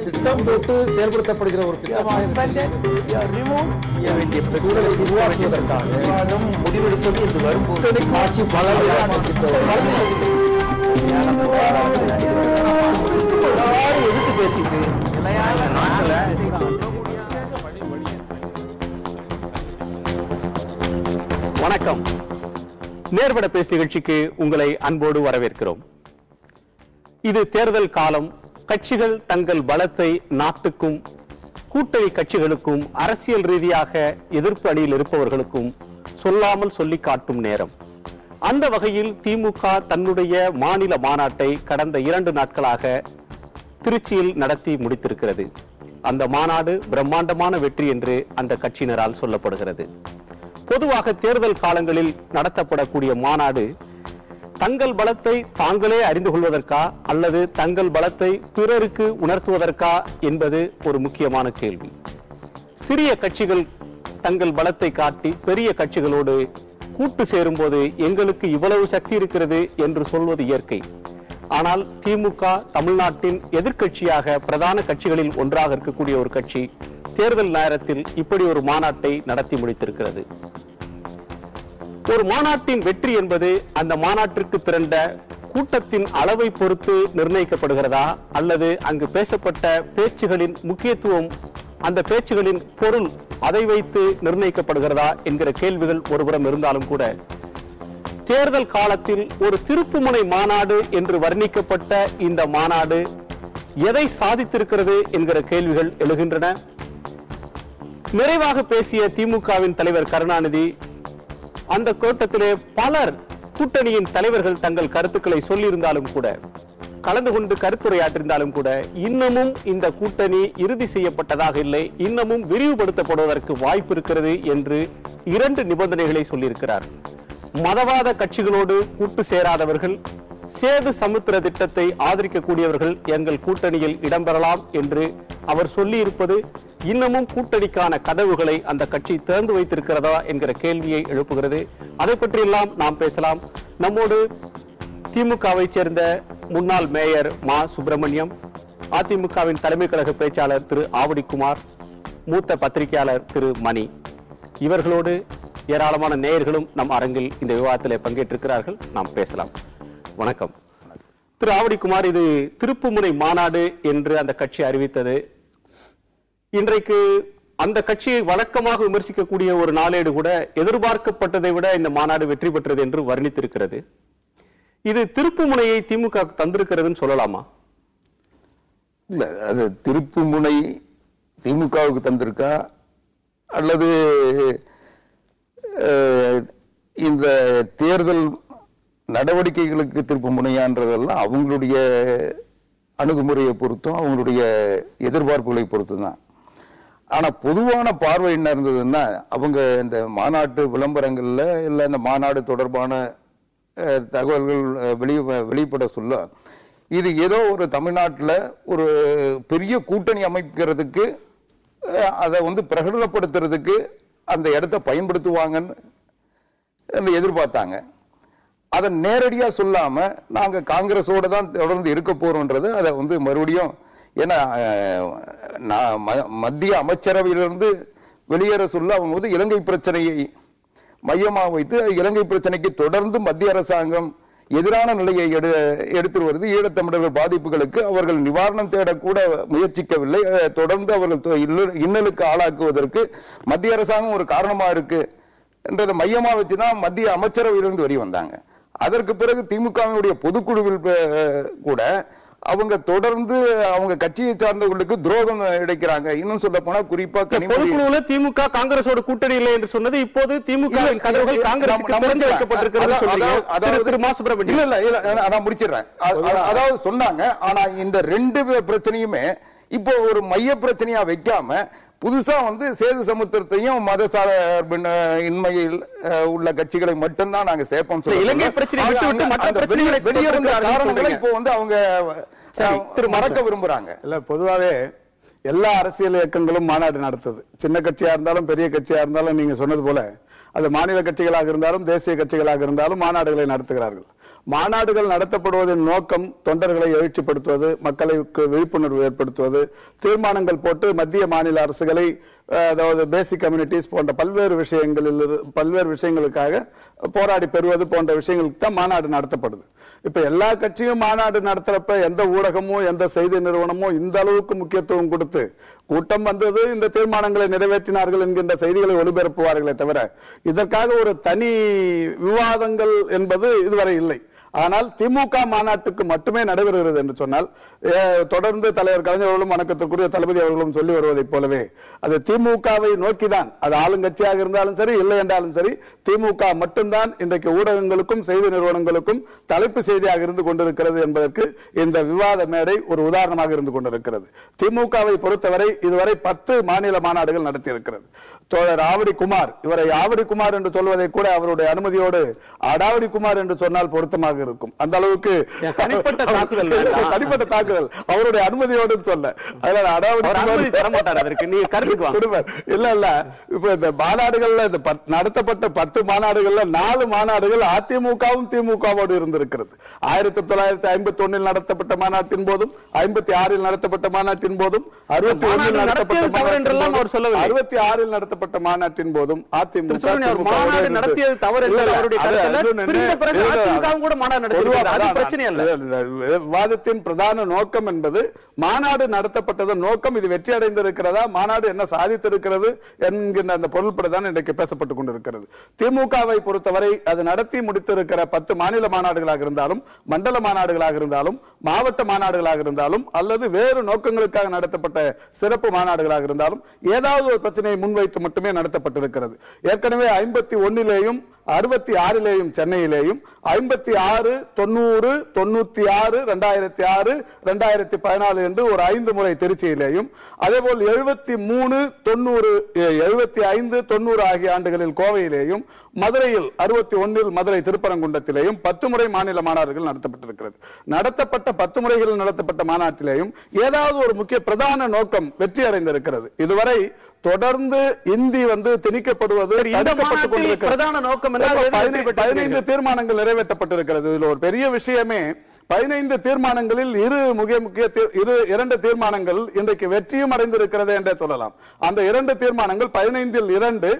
திட்டம் போட்டு செயல்படுத்தப்படுகிற ஒரு திட்டமாக முடிவெடுப்பது என்று வரும்போது ஆட்சி எதிர்த்து பேசிட்டு வணக்கம். நேர்பட பேசு நிகழ்ச்சிக்கு உங்களை அன்போடு வரவேற்கிறோம். இது தேர்தல் காலம். கட்சிகள் தங்கள் பலத்தை நாட்டுக்கும் கூட்டணி கட்சிகளுக்கும் அரசியல் ரீதியாக எதிர்ப்பு அணியில் இருப்பவர்களுக்கும் சொல்லாமல் சொல்லி காட்டும் நேரம். அந்த வகையில் திமுக தன்னுடைய மாநில மாநாட்டை கடந்த 2 நாட்களாக திருச்சியில் நடத்தி முடித்திருக்கிறது. அந்த மாநாடு பிரம்மாண்டமான வெற்றி என்று அந்த கட்சியினரால் சொல்லப்படுகிறது. பொதுவாக தேர்தல் காலங்களில் நடத்தப்படக்கூடிய மாநாடு தங்கள் பலத்தை தாங்களே அறிந்து கொள்வதற்கா அல்லது தங்கள் பலத்தை பிறருக்கு உணர்த்துவதற்கா என்பது ஒரு முக்கியமான கேள்வி. சிறிய கட்சிகள் தங்கள் பலத்தை காட்டி பெரிய கட்சிகளோடு கூட்டு சேரும் போது எங்களுக்கு இவ்வளவு சக்தி இருக்கிறது என்று சொல்வது இயற்கை. ஆனால் திமுக தமிழ்நாட்டின் எதிர்க்கட்சியாக பிரதான கட்சிகளில் ஒன்றாக இருக்கக்கூடிய ஒரு கட்சி தேர்தல் நேரத்தில் இப்படி ஒரு மாநாட்டை நடத்தி முடித்திருக்கிறது. ஒரு மாநாட்டின் வெற்றி என்பது அந்த மாநாட்டிற்கு திரண்ட கூட்டத்தின் அளவை பொறுத்து நிர்ணயிக்கப்படுகிறதா அல்லது அங்கு பேசப்பட்ட பேச்சுகளின் முக்கியத்துவம், அந்த பேச்சுகளின் பொருள் அதை வைத்து நிர்ணயிக்கப்படுகிறதா என்கிற கேள்விகள் ஒருபுறம் இருந்தாலும் கூட தேர்தல் காலத்தில் ஒரு திருப்புமுனை மாநாடு என்று வர்ணிக்கப்பட்ட இந்த மாநாடு எதை சாதித்திருக்கிறது என்கிற கேள்விகள் எழுகின்றன. நிறைவாக பேசிய திமுகவின் தலைவர் கருணாநிதி அந்த கூட்டத்திலே பலர் கூட்டணியின் தலைவர்கள் தங்கள் கருத்துக்களை சொல்லியிருந்தாலும் கூட, கலந்து கொண்டு கருத்துரையாற்றிருந்தாலும் கூட, இன்னமும் இந்த கூட்டணி இறுதி செய்யப்பட்டதாக இல்லை, இன்னமும் விரிவுபடுத்தப்படுவதற்கு வாய்ப்பு இருக்கிறது என்று 2 நிபந்தனைகளை சொல்லியிருக்கிறார். மதவாத கட்சிகளோடு கூட்டு சேராதவர்கள், சேது சமுத்திர திட்டத்தை ஆதரிக்கக்கூடியவர்கள் எங்கள் கூட்டணியில் இடம்பெறலாம் என்று அவர் சொல்லியிருப்பது இன்னமும் கூட்டணிக்கான கதவுகளை அந்த கட்சி திறந்து வைத்திருக்கிறதா என்கிற கேள்வியை எழுப்புகிறது. அதை பற்றியெல்லாம் நாம் பேசலாம். நம்மோடு திமுகவை சேர்ந்த முன்னாள் மேயர் மா சுப்பிரமணியம், அதிமுகவின் தலைமை கழக பேச்சாளர் திரு ஆவடிக்குமார், மூத்த பத்திரிகையாளர் திரு மணி, இவர்களோடு ஏராளமான நேயர்களும் நம் அரங்கில் இந்த விவாதத்தில் பங்கேற்றிருக்கிறார்கள். நாம் பேசலாம். வணக்கம் திரு ஆவடிக்குமார். இது திருப்புமுனை மாநாடு என்று அந்த கட்சி அறிவித்தது. இன்றைக்கு அந்த கட்சியை வழக்கமாக விமர்சிக்கக்கூடிய ஒரு நாளேடு கூட எதிர்பார்க்கப்பட்டதை விட இந்த மாநாடு வெற்றி பெற்றது என்று வர்ணித்திருக்கிறது. இது திருப்புமுனையை திமுக தந்திருக்கிறதுன்னு சொல்லலாமா? இல்ல, அது திருப்புமுனை திமுகவுக்கு தந்திருக்கா அல்லது இந்த தேர்தல் நடவடிக்கைகளுக்கு திருப்பு முனையான்றதெல்லாம் அவங்களுடைய அணுகுமுறையை பொறுத்தும் அவங்களுடைய எதிர்பார்ப்புகளை பொறுத்து தான். ஆனால் பொதுவான பார்வை என்ன இருந்ததுன்னா, அவங்க இந்த மாநாட்டு விளம்பரங்களில் இல்லை இந்த மாநாடு தொடர்பான தகவல்கள் வெளிப்பட சொல்ல, இது ஏதோ ஒரு தமிழ்நாட்டில் ஒரு பெரிய கூட்டணி அமைக்கிறதுக்கு, அதை பிரகடனப்படுத்துறதுக்கு அந்த இடத்த பயன்படுத்துவாங்கன்னு எதிர்பார்த்தாங்க. அதை நேரடியா சொல்லாம நாங்க காங்கிரஸோட தான் தொடர்ந்து இருக்க போறோம்ன்றது அதை மறுபடியும், ஏன்னா மத்திய அமைச்சரவையிலிருந்து வெளியேற சொல்ல அவங்க இலங்கை பிரச்சனையை மையமாக வைத்து இலங்கை பிரச்சனைக்கு தொடர்ந்து மத்திய அரசாங்கம் எதிரான நிலையை எடுத்து வருது. ஈழத்தமிழர்கள் பாதிப்புகளுக்கு அவர்கள் நிவாரணம் தேடக்கூட முயற்சிக்கவில்லை. தொடர்ந்து அவர்கள் இன்னலுக்கு ஆளாக்குவதற்கு மத்திய அரசாங்கம் ஒரு காரணமா இருக்கு என்றதை மையமா வச்சுதான் மத்திய அமைச்சரவையிலிருந்து வெளிவந்தாங்க. அதற்கு பிறகு திமுகவினுடைய பொதுக்குழுவில் கூட அவங்க தொடர்ந்து அவங்க கட்சியை சார்ந்தவர்களுக்கு துரோகம் இழைக்கிறாங்க. இன்னும் சொல்ல போனா குறிப்பா பொதுக்குழுவுல திமுக காங்கிரஸோட கூட்டணி இல்லை என்று சொன்னது இப்போது திமுக கதவுகள் காங்கிரஸுக்கு திறந்து வைக்கப்பட்டிருக்கிறது சொல்றீங்க. நான் முடிச்சிடுறேன். அதாவது சொன்னாங்க. ஆனா இந்த 2 பிரச்சனையுமே இப்போ ஒரு மைய பிரச்சனையா வைக்காம புதுசா சேது சமுத்திரத்தையும் மத இன்மையில் உள்ள கட்சிகளை மட்டும்தான் நாங்க சேர்ப்போம் வெளியே காரணங்களை இப்போ அவங்க மறக்க விரும்புறாங்க. இல்ல, பொதுவாவே எல்லா அரசியல் இயக்கங்களும் மாநாடு நடத்துது. சின்ன கட்சியா இருந்தாலும் பெரிய கட்சியா இருந்தாலும் நீங்க சொன்னது போல அது மாநில கட்சிகளாக இருந்தாலும் தேசிய கட்சிகளாக இருந்தாலும் மாநாடுகளை நடத்துகிறார்கள். மாநாடுகள் நடத்தப்படுவதன் நோக்கம் தொண்டர்களை எழுச்சிப்படுத்துவது, மக்களுக்கு விழிப்புணர்வு ஏற்படுத்துவது, தீர்மானங்கள் போட்டு மத்திய மாநில அரசுகளை, அதாவது பேசிக் கம்யூனிட்டிஸ் போன்ற பல்வேறு விஷயங்களுக்காக போராடி பெறுவது போன்ற விஷயங்களுக்கு தான் மாநாடு நடத்தப்படுது. இப்ப எல்லா கட்சியும் மாநாடு நடத்துறப்ப எந்த ஊடகமோ எந்த செய்தி நிறுவனமோ இந்த அளவுக்கு முக்கியத்துவம் கொடுத்து கூட்டம் வந்தது, இந்த தீர்மானங்களை நிறைவேற்றினார்கள் என்கின்ற செய்திகளை ஒளிபரப்புவார்களே தவிர இதற்காக ஒரு தனி விவாதங்கள் என்பது இதுவரை இல்லை. ஆனால் திமுக மாநாட்டுக்கு மட்டுமே நடைபெறுகிறது என்று சொன்னால், தொடர்ந்து தலைவர் கலைஞர் அவர்களும் வணக்கத்திற்குரிய தளபதி அவர்களும் சொல்லி வருவதைப் போலவே அது திமுகவை நோக்கிதான், அது ஆளுங்கட்சியாக இருந்தாலும் சரி இல்லை என்றாலும் சரி, திமுக மட்டும்தான் இன்றைக்கு ஊடகங்களுக்கும் செய்தி நிறுவனங்களுக்கும் தலைப்பு செய்தியாக இருந்து கொண்டிருக்கிறது என்பதற்கு இந்த விவாத மேடை ஒரு உதாரணமாக இருந்து கொண்டிருக்கிறது. திமுகவை பொறுத்தவரை இதுவரை 10 மாநில மாநாடுகள் நடத்தியிருக்கிறது. தோழர் ஆவடி குமார், இவரை ஆவடி குமார் என்று சொல்வதை கூட அவருடைய அனுமதியோடு அடாவடி குமார் என்று சொன்னால் பொருத்தமாக இருக்கும். அந்த அளவுக்கு தனிப்பட்ட தாக்குதல் அவருடைய அனுமதியோடு சொல்ல, இப்ப இந்த மாநாடுகள்ல நடத்தப்பட்ட 10 மாநாடுகள்ல 4 மாநாடுகள் அதிமுகவும் திமுகவோடு இருந்திருக்கிறது. 1951 நடத்தப்பட்ட மாநாட்டின் போதும், 56 நடத்தப்பட்ட மாநாட்டின் போதும், 61 நடத்தப்பட்ட மாநாட்டின் போதும் அதிமுக நடத்தியது தவறு விவாதத்தின் பிரதான நோக்கம் என்பது மாநாடு நடத்தப்பட்டதன் நோக்கம், இது வெற்றி அடைந்திருக்கிறதா, மாநாடு என்ன சாதித்திருக்கிறது என்கின்ற அந்த பொருள்படுதான் இன்றைக்கு பேசப்பட்டுக் கொண்டிருக்கிறது. திமுகவை பொறுத்தவரை அது நடத்தி முடித்திருக்கிற 10 மாநில மாநாடுகளாக இருந்தாலும், மண்டல மாநாடுகளாக இருந்தாலும், மாவட்ட மாநாடுகளாக இருந்தாலும், அல்லது வேறு நோக்கங்களுக்காக நடத்தப்பட்ட சிறப்பு மாநாடுகளாக இருந்தாலும் ஏதாவது ஒரு பிரச்சனையை முன்வைத்து மட்டுமே நடத்தப்பட்டிருக்கிறது. ஏற்கனவே 51லேயும் 66லேயும் சென்னையிலேயும், 56, 90, 96, 2006, 2014 என்று ஒரு 5 முறை திருச்சியிலேயும், அதேபோல் 73, 90, 75, 90 ஆகிய ஆண்டுகளில் கோவையிலேயும், மதுரையில் 61 மதுரை திருப்பரங்குன்றத்திலேயும் 10 முறை மாநில மாநாடுகள் நடத்தப்பட்டிருக்கிறது. நடத்தப்பட்ட 10 முறைகளில் நடத்தப்பட்ட மாநாட்டிலேயும் ஏதாவது ஒரு முக்கிய பிரதான நோக்கம் வெற்றி அடைந்திருக்கிறது. இதுவரை தொடர்ந்து இந்தி திணிக்கப்படுவது பிரதான நோக்கம் 15 தீர்மானங்கள் நிறைவேற்றப்பட்டிருக்கிறது. இதில் ஒரு பெரிய விஷயமே 15 தீர்மானங்களில் 2 தீர்மானங்கள் இன்றைக்கு வெற்றியும் அடைந்திருக்கிறது என்றே சொல்லலாம். அந்த 2 தீர்மானங்கள் 15ல் 2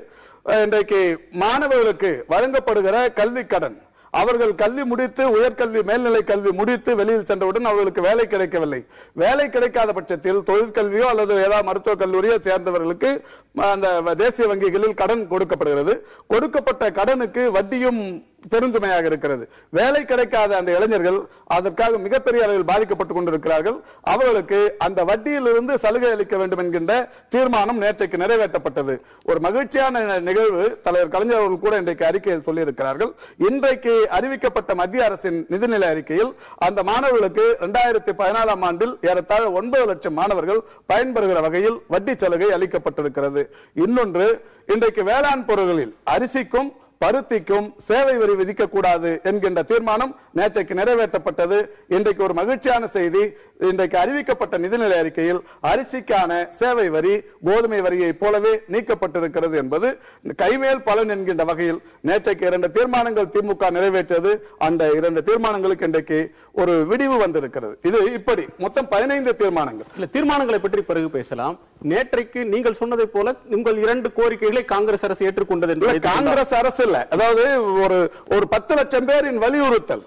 இன்றைக்கு மாணவர்களுக்கு வழங்கப்படுகிற கல்வி கடன், அவர்கள் கல்வி முடித்து உயர்கல்வி மேல்நிலை கல்வி முடித்து வெளியில் சென்றவுடன் அவர்களுக்கு வேலை கிடைக்கவில்லை. வேலை கிடைக்காத பட்சத்தில் தொழிற்கல்வியோ அல்லது ஏதாவது மருத்துவக் கல்லூரியோ சேர்ந்தவர்களுக்கு அந்த தேசிய வங்கிகளில் கடன் கொடுக்கப்படுகிறது. கொடுக்கப்பட்ட கடனுக்கு வட்டியும் பெருந்துமையாக இருக்கிறது. வேலை கிடைக்காத அந்த இளைஞர்கள் அதற்காக மிகப்பெரிய அளவில் பாதிக்கப்பட்டுக் கொண்டிருக்கிறார்கள். அவர்களுக்கு அந்த வட்டியிலிருந்து சலுகை அளிக்க வேண்டும் என்கின்ற தீர்மானம் நேற்றைக்கு நிறைவேற்றப்பட்டது. ஒரு மகிழ்ச்சியான நிகழ்வு. தலைவர் கலைஞர் அவர்கள் கூட இன்றைக்கு அறிக்கையில் சொல்லியிருக்கிறார்கள். இன்றைக்கு அறிவிக்கப்பட்ட மத்திய அரசின் நிதிநிலை அறிக்கையில் அந்த மாணவர்களுக்கு 2014ஆம் ஆண்டில் ஏறத்தாழ 9 லட்சம் மாணவர்கள் பயன்பெறுகிற வகையில் வட்டி சலுகை அளிக்கப்பட்டிருக்கிறது. இன்னொன்று, இன்றைக்கு வேளாண் பொருட்களில் அரிசிக்கும் பருத்திக்கும் சேவை வரி விதிக்க கூடாது என்கின்ற தீர்மானம் நேற்றைக்கு நிறைவேற்றப்பட்டது. இன்றைக்கு ஒரு மகிழ்ச்சியான செய்தி. இன்றைக்கு அறிவிக்கப்பட்ட நிதிநிலை அறிக்கையில் அரிசிக்கான சேவை வரி கோதுமை வரியை போலவே நீக்கப்பட்டிருக்கிறது என்பது கைமேல் பலன் என்கின்ற வகையில் நேற்றைக்கு 2 தீர்மானங்கள் திமுக நிறைவேற்றது. அந்த 2 தீர்மானங்களுக்கு இன்றைக்கு ஒரு விடிவு வந்திருக்கிறது. இது இப்படி மொத்தம் 15 தீர்மானங்கள். தீர்மானங்களை பற்றி பிறகு பேசலாம். நேற்றைக்கு நீங்கள் சொன்னதை போல உங்கள் 2 கோரிக்கைகளை காங்கிரஸ் அரசு ஏற்றுக்கொண்டது என்று காங்கிரஸ் அரசு இல்ல, அதாவது ஒரு 10 லட்சம் பேரின் வலியுறுத்தல்.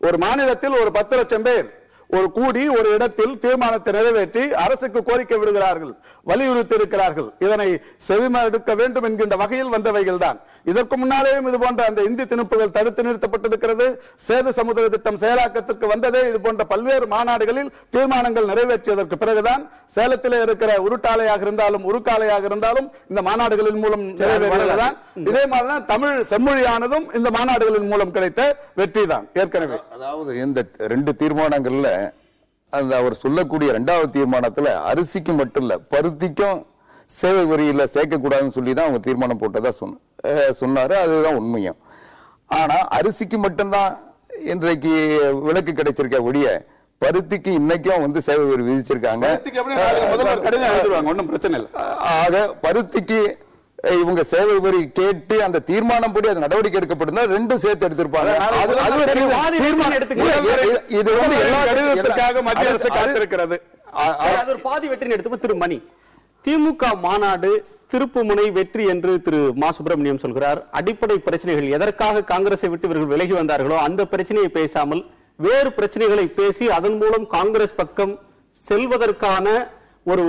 ஒரு மாநிலத்தில் ஒரு 10 லட்சம் பேர் ஒரு கூடி ஒரு இடத்தில் தீர்மானத்தை நிறைவேற்றி அரசுக்கு கோரிக்கை விடுகிறார்கள், வலியுறுத்தி இருக்கிறார்கள். இதனை செவிமடுக்க வேண்டும் என்கின்ற வகையில் வந்தவைகள் தான். இதற்கு முன்னாலேயும் இது போன்ற அந்த இந்தி திணிப்புகள் தடுத்து நிறுத்தப்பட்டிருக்கிறது. சேது சமுத்திர திட்டம் செயலாக்கத்திற்கு வந்ததே இது போன்ற பல்வேறு மாநாடுகளில் தீர்மானங்கள் நிறைவேற்றியதற்கு பிறகுதான். சேலத்திலே இருக்கிற உருட்டாலையாக இருந்தாலும் உருக்காலையாக இருந்தாலும் இந்த மாநாடுகளின் மூலம் நிறைவேறியதுதான். இதே மாதிரிதான் தமிழ் செம்மொழியானதும் இந்த மாநாடுகளின் மூலம் கிடைத்த வெற்றி தான். ஏற்கனவே அதாவது இந்த 2 தீர்மானங்கள்ல அந்த அவர் சொல்லக்கூடிய 2வது தீர்மானத்துல அரிசிக்கு மட்டும் இல்ல பருத்திக்கும் சேவை வரியில சேர்க்கக்கூடாதுன்னு சொல்லி தான் அவங்க தீர்மானம் போட்டதா சொன்னாரு. அதுதான் உண்மையும். ஆனா அரிசிக்கு மட்டும்தான் இன்றைக்கு விலக்கு கிடைச்சிருக்க ஒழிய பருத்திக்கு இன்னைக்கும் வந்து சேவை வரி விதிச்சிருக்காங்க. முதல்வர் கடிதம் எழுதுவாங்க, ஒன்றும் பிரச்சனை இல்லை. ஆக பருத்திக்கு இவங்க சேவை வரி கேட்டு அந்த தீர்மானம் படி அது நடவடிக்கை எடுக்கப்பட்டிருந்தா ரெண்டும் சேர்த்து எடுத்திருப்பாங்க. இது வந்து எல்லா கடிதத்துக்காக மத்திய அரசு காத்திருக்கிறது. பாதி வெற்றின்னு எடுத்து திரு மணி, திமுக மாநாடு திருப்புமுனை வெற்றி என்று திரு மா சுப்பிரமணியம் சொல்கிறார். அடிப்படை பிரச்சனைகள் எதற்காக காங்கிரஸை விட்டு இவர்கள் விலகி வந்தார்களோ அந்த பிரச்சனையை பேசாமல் வேறு பிரச்சனைகளை பேசி அதன் மூலம் காங்கிரஸ் பக்கம் செல்வதற்கான ஒரு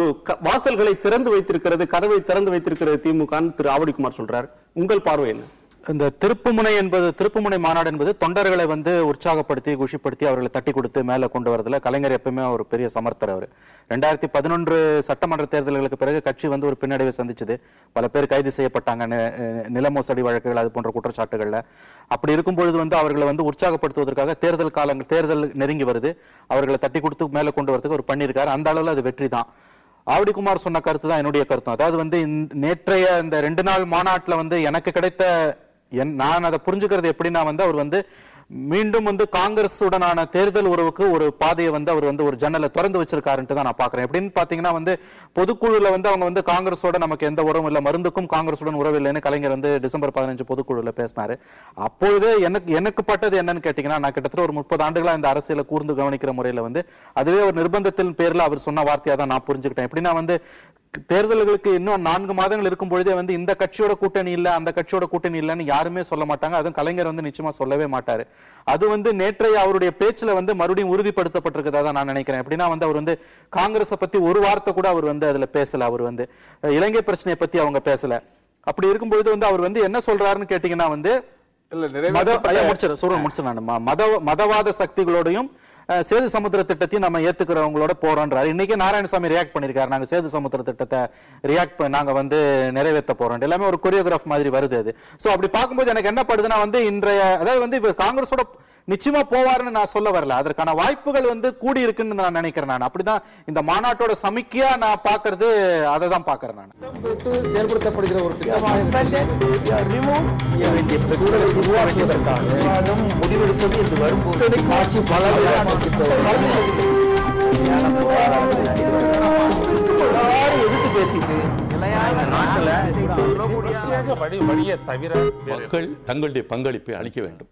வாசல்களை திறந்து வைத்திருக்கிறது, கதவை திறந்து வைத்திருக்கிறது திமுக. திரு ஆவடிக்குமார் சொல்றார். உங்கள் பார்வை என்ன? இந்த திருப்புமுனை மாநாடு என்பது தொண்டர்களை வந்து உற்சாகப்படுத்தி குஷிப்படுத்தி அவர்களை தட்டி கொடுத்து மேல கொண்டு வரதுல கலைஞர் எப்பவுமே ஒரு பெரிய சமர்த்தர். அவர் 2011 சட்டமன்ற தேர்தல்களுக்கு பிறகு கட்சி வந்து ஒரு பின்னடைவை சந்திச்சது. பல பேர் கைது செய்யப்பட்டாங்க, நில மோசடி வழக்குகள், அது போன்ற குற்றச்சாட்டுகள்ல. அப்படி இருக்கும் பொழுது வந்து அவர்களை வந்து உற்சாகப்படுத்துவதற்காக தேர்தல் நெருங்கி வருது, அவர்களை தட்டி கொடுத்து மேல கொண்டு வரதுக்கு ஒரு பண்ணியிருக்காரு. அந்த அளவுல அது வெற்றி தான். ஆவடிக்குமார் சொன்ன கருத்து தான் என்னுடைய கருத்தும். அதாவது வந்து நேற்றைய இந்த 2 நாள் மாநாட்டில் வந்து எனக்கு கிடைத்த நான் அதை புரிஞ்சுக்கிறது எப்படின்னா வந்து அவர் வந்து மீண்டும் வந்து காங்கிரசுடனான தேர்தல் உறவுக்கு ஒரு பாதையை வந்து அவர் வந்து ஒரு ஜன்னலை திறந்து வச்சிருக்காருன்ட்டு தான் நான் பாக்குறேன். எப்படின்னு பாத்தீங்கன்னா வந்து பொதுக்குழுல வந்து அவங்க வந்து காங்கிரஸோட நமக்கு எந்த உறவும் இல்லை, மருந்துக்கும் காங்கிரசுடன் உறவு இல்லைன்னு கலைஞர் வந்து டிசம்பர் 15 பொதுக்குழுல பேசினாரு. அப்பொழுது எனக்கு பட்டது என்னன்னு கேட்டீங்கன்னா, நான் கிட்டத்தட்ட ஒரு 30 ஆண்டுகளா இந்த அரசியலை கூர்ந்து கவனிக்கிற முறையில வந்து அதுவே ஒரு நிர்பந்தத்தின் பேர்ல அவர் சொன்ன வார்த்தையா தான் நான் புரிஞ்சுக்கிட்டேன். எப்படின்னா வந்து தேர்தல்களுக்கு இன்னும் 4 மாதங்கள் இருக்கும் பொழுதே வந்து இந்த கட்சியோட கூட்டணி இல்ல அந்த கட்சியோட கூட்டணி இல்லன்னு யாருமே சொல்ல மாட்டாங்க. அதுவும் கலைஞர் வந்து நிச்சயமா சொல்லவே மாட்டாரு. அது வந்து நேற்றைய அவருடைய பேச்சுல வந்து மறுபடியும் உறுதிப்படுத்தப்பட்டிருக்கதா நான் நினைக்கிறேன். எப்படின்னா வந்து அவர் வந்து காங்கிரஸை பத்தி ஒரு வார்த்தை கூட அவர் வந்து அதுல பேசல. அவர் வந்து இலங்கை பிரச்சனையை பத்தி அவங்க பேசல. அப்படி இருக்கும்பொழுது வந்து அவர் வந்து என்ன சொல்றாருன்னு கேட்டீங்கன்னா வந்து மதவாத சக்திகளோடையும் சேது சமுத்திர திட்டத்தையும் நம்ம ஏத்துக்கிறவங்களோட போறோம்ன்றாரு. இன்னைக்கு நாராயணசாமி ரியாக்ட் பண்ணிருக்காரு, நாங்க சேது சமுத்திர திட்டத்தை நாங்க வந்து நிறைவேற்ற போறோம். எல்லாமே ஒரு கொரியோகிராஃப் மாதிரி வருது அது. சோ அப்படி பார்க்கும்போது எனக்கு என்ன படுதுன்னா வந்து இன்றைய அதாவது வந்து இவர் காங்கிரஸோட நிச்சயமா போவாருன்னு நான் சொல்ல வரல, அதற்கான வாய்ப்புகள் வந்து கூடி இருக்குன்னு நான் நினைக்கிறேன். நான் அப்படிதான் இந்த மாநாட்டோட சமிக்கையா நான் பாக்குறது, அதை தான் பாக்குறேன். நான் செயல்படுத்தப்படுகிற ஒரு முடிவெடுத்தது என்று வரும்போது ஆட்சி எதிர்த்து பேசிட்டு மக்கள் தங்களுடைய பங்களிப்பை அளிக்க வேண்டும்.